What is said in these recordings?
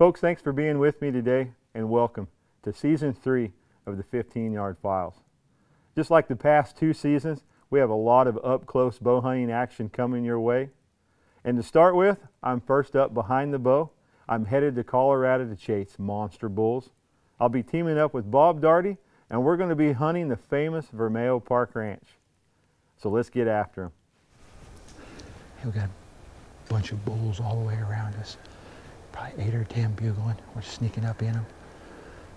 Folks, thanks for being with me today, and welcome to Season 3 of the 15-Yard Files. Just like the past 2 seasons, we have a lot of up-close bow hunting action coming your way. And to start with, I'm first up behind the bow. I'm headed to Colorado to chase monster bulls. I'll be teaming up with Bob Daughtery, and we're going to be hunting the famous Vermejo Park Ranch. So let's get after them. We got a bunch of bulls all the way around us. Probably 8 or 10 bugling. We're sneaking up in them.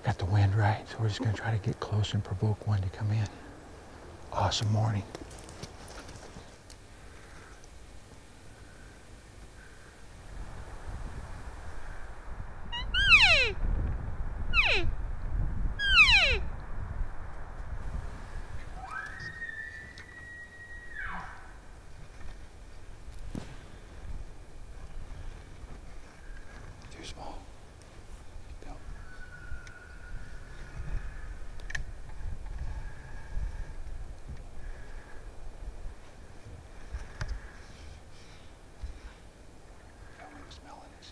Got the wind right, so we're just going to try to get close and provoke one to come in. Awesome morning. Too small. Down. I'm smelling this.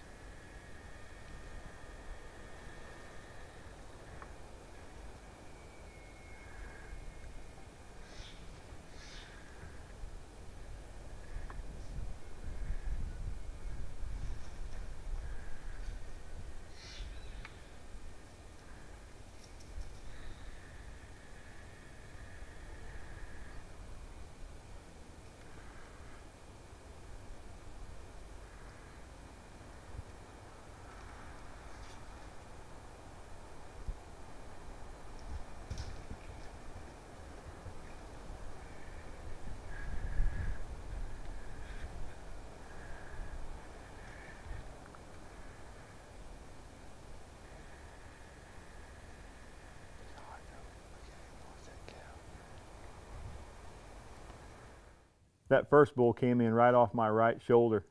That first bull came in right off my right shoulder.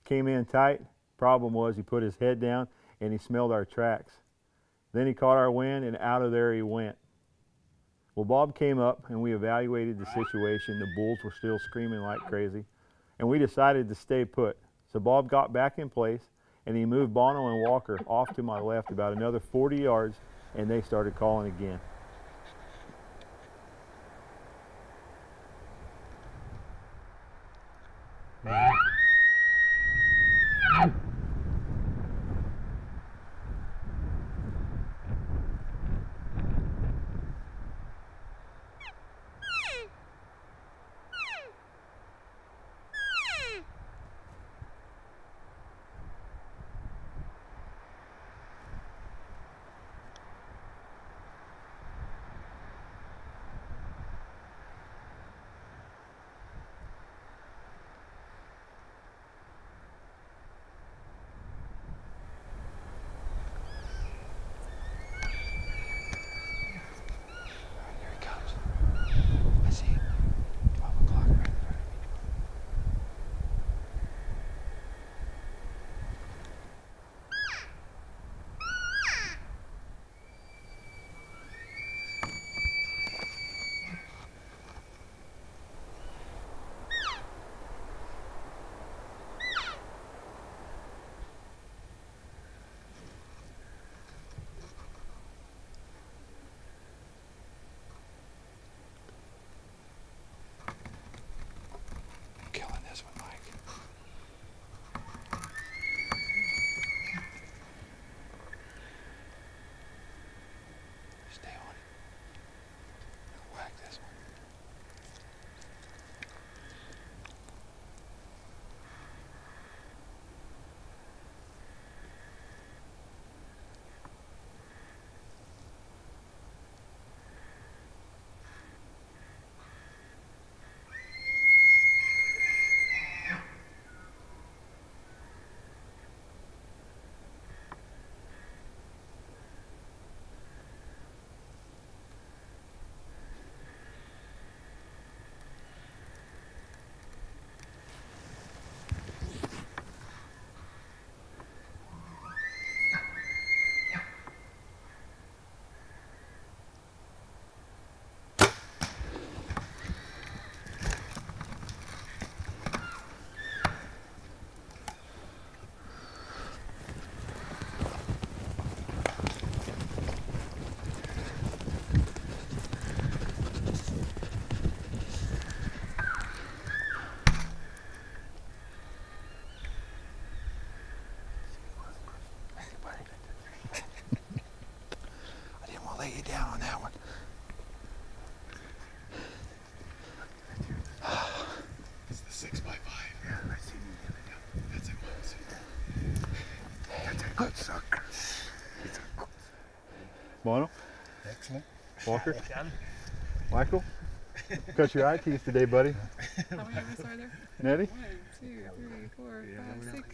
Came in tight. Problem was he put his head down and he smelled our tracks. Then he caught our wind and out of there he went. Well, Bob came up and we evaluated the situation. The bulls were still screaming like crazy, and we decided to stay put. So Bob got back in place and he moved Bono and Walker off to my left about another 40 yards, and they started calling again. Mono? Excellent. Walker? Michael? Cut your eye teeth today, buddy. How many of us are there? Nettie? 1, 2, 3, 4, 5, 6.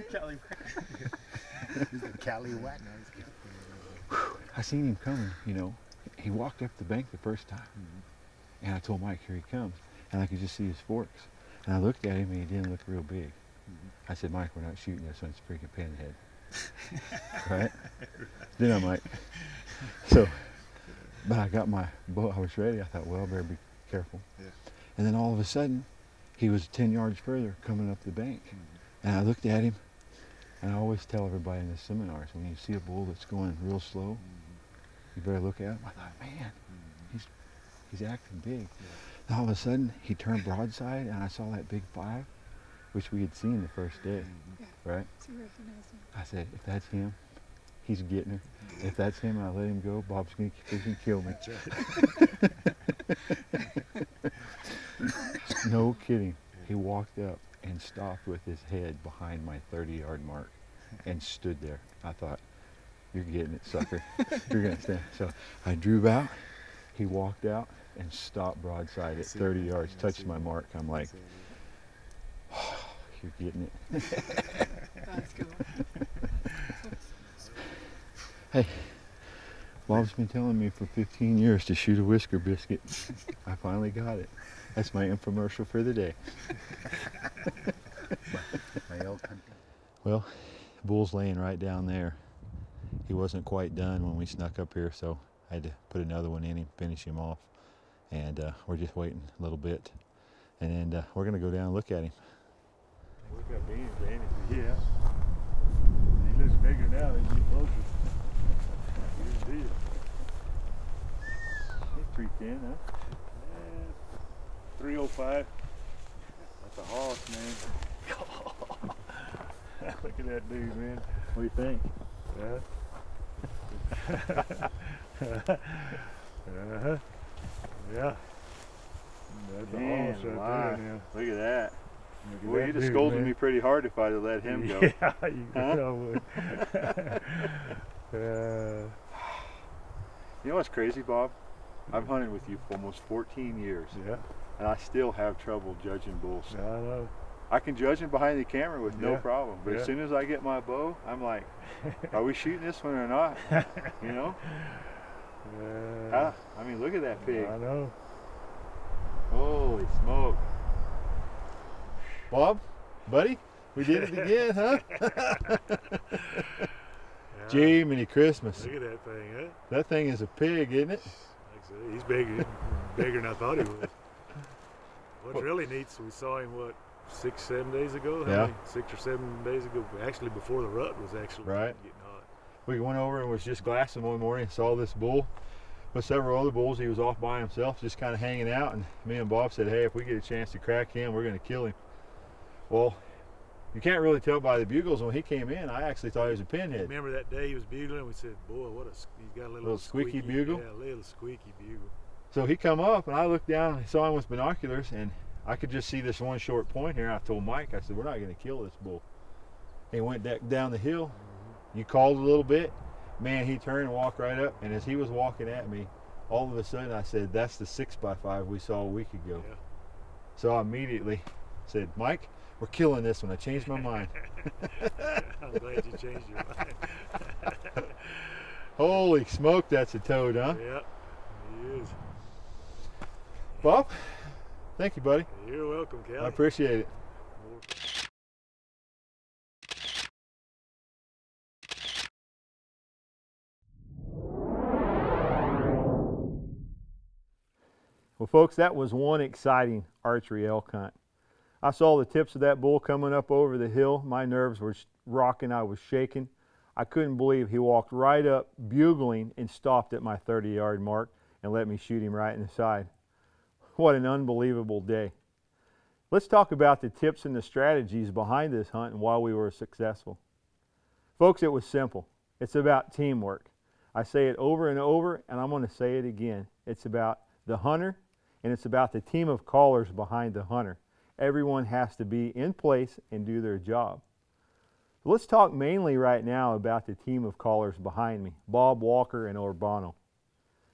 Cali He's the Cali whack. I seen him coming, you know. He walked up the bank the first time. And I told Mike, here he comes. And I could just see his forks. And I looked at him and he didn't look real big. I said, Mike, we're not shooting this one. It's freaking pinhead. Right? Then I'm like, so, but I got my bow. I was ready. I thought, well, better be careful. Yeah. And then all of a sudden, he was 10 yards further coming up the bank. And I looked at him, and I always tell everybody in the seminars, when you see a bull that's going real slow, you better look at him. I thought, man, he's acting big. Yeah. And all of a sudden, he turned broadside, and I saw that big 5, which we had seen the first day, right? So you recognize him. I said, if that's him, he's getting her. If that's him, I'll let him go. Bob's going to freaking kill me. No kidding. He walked up and stopped with his head behind my 30-yard mark and stood there. I thought, you're getting it, sucker. You're going to stand. So I drew out. He walked out and stopped broadside at 30 yards, touched my mark. I'm like, oh, you're getting it. That's cool. Hey, Bob's been telling me for 15 years to shoot a whisker biscuit. I finally got it. That's my infomercial for the day. My elk hunting. Well, the bull's laying right down there. He wasn't quite done when we snuck up here, so I had to put another one in him, finish him off. And we're just waiting a little bit. And then we're going to go down and look at him. Look at beans, Danny. Yeah. He looks bigger now than you closer. You see it. He's pretty thin, huh? 305. That's a hoss, man. Look at that dude, man. What do you think? Yeah. Yeah. That's a hoss right there now. Look at that. Well, you'd have scolded me pretty hard if I'd have let him go. Yeah, I would. You know what's crazy, Bob? I've hunted with you for almost 14 years. Yeah. And I still have trouble judging bulls. I know. I can judge them behind the camera with no problem. But as soon as I get my bow, I'm like, are we shooting this one or not? You know? I mean, look at that pig. I know. Holy smoke. Bob, buddy, we did it again, huh? Jiminy Christmas. Look at that thing, huh? That thing is a pig, isn't it? Like I said, he's bigger than I thought he was. What's really neat is we saw him, what, 6, 7 days ago? Yeah. 6 or 7 days ago, actually before the rut was actually getting hot. We went over and was just glassing one morning and saw this bull with several other bulls. He was off by himself, just kind of hanging out, and me and Bob said, hey, if we get a chance to crack him, we're going to kill him. Well, you can't really tell by the bugles. When he came in, I actually thought he was a pinhead. Remember that day he was bugling? We said, boy, he's got a little squeaky bugle? Yeah, a little squeaky bugle. So he come up, and I looked down and saw him with binoculars, and I could just see this one short point here. I told Mike, I said, we're not going to kill this bull. He went down the hill. You called a little bit. Man, he turned and walked right up, and as he was walking at me, all of a sudden I said, that's the 6x5 we saw a week ago. Yeah. So I immediately said, Mike, we're killing this one. I changed my mind. I'm glad you changed your mind. Holy smoke, that's a toad, huh? Yeah, he is. Bob, thank you, buddy. You're welcome, Kelly. I appreciate it. Well, folks, that was one exciting archery elk hunt. I saw the tips of that bull coming up over the hill. My nerves were rocking. I was shaking. I couldn't believe he walked right up, bugling, and stopped at my 30-yard mark and let me shoot him right in the side. What an unbelievable day. Let's talk about the tips and the strategies behind this hunt and why we were successful. Folks, it was simple. It's about teamwork. I say it over and over, and I'm going to say it again. It's about the hunter, and it's about the team of callers behind the hunter. Everyone has to be in place and do their job. Let's talk mainly right now about the team of callers behind me, Bob, Walker, and Urbano.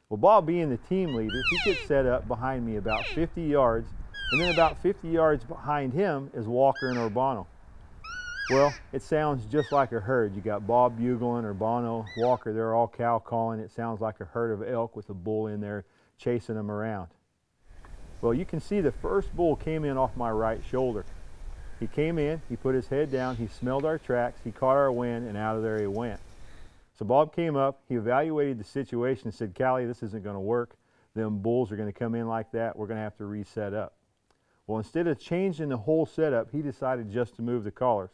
Well, Bob being the team leader, he gets set up behind me about 50 yards, and then about 50 yards behind him is Walker and Urbano. Well, it sounds just like a herd. You got Bob bugling, Urbano, Walker, they're all cow calling. It sounds like a herd of elk with a bull in there chasing them around. Well, you can see the first bull came in off my right shoulder. He came in, he put his head down, he smelled our tracks, he caught our wind, and out of there he went. So Bob came up, he evaluated the situation and said, Callie, this isn't going to work. Them bulls are going to come in like that. We're going to have to reset up. Well, instead of changing the whole setup, he decided just to move the callers.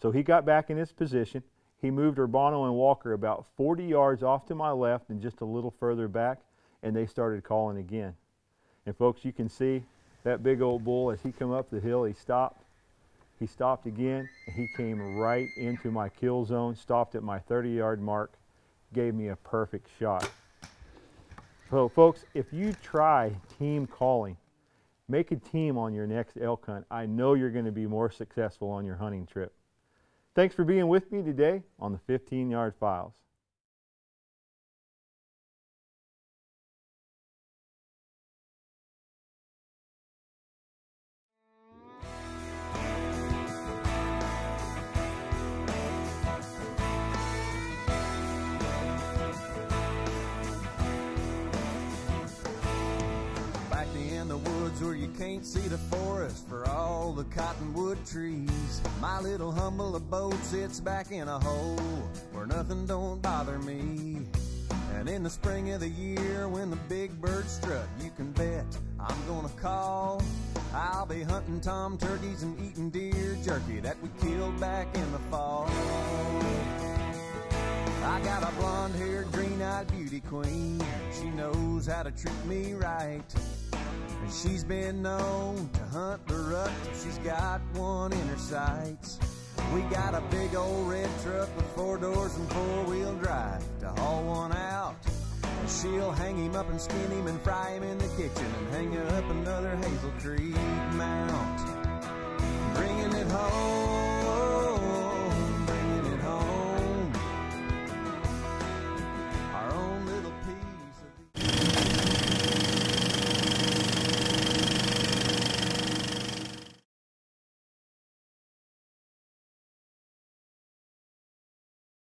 So he got back in his position. He moved Urbano and Walker about 40 yards off to my left and just a little further back, and they started calling again. And folks, you can see that big old bull, as he come up the hill, he stopped. He stopped again, and he came right into my kill zone, stopped at my 30-yard mark, gave me a perfect shot. So folks, if you try team calling, make a team on your next elk hunt, I know you're going to be more successful on your hunting trip. Thanks for being with me today on the 15-Yard Files. Where you can't see the forest for all the cottonwood trees. My little humble abode sits back in a hole where nothing don't bother me. And in the spring of the year when the big birds strut, you can bet I'm gonna call. I'll be hunting tom turkeys and eating deer jerky that we killed back in the fall. I got a blonde-haired, green-eyed beauty queen. She knows how to treat me right. And she's been known to hunt the rut till she's got one in her sights. We got a big old red truck with 4 doors and 4-wheel drive to haul one out. And she'll hang him up and skin him and fry him in the kitchen and hang up another hazel tree.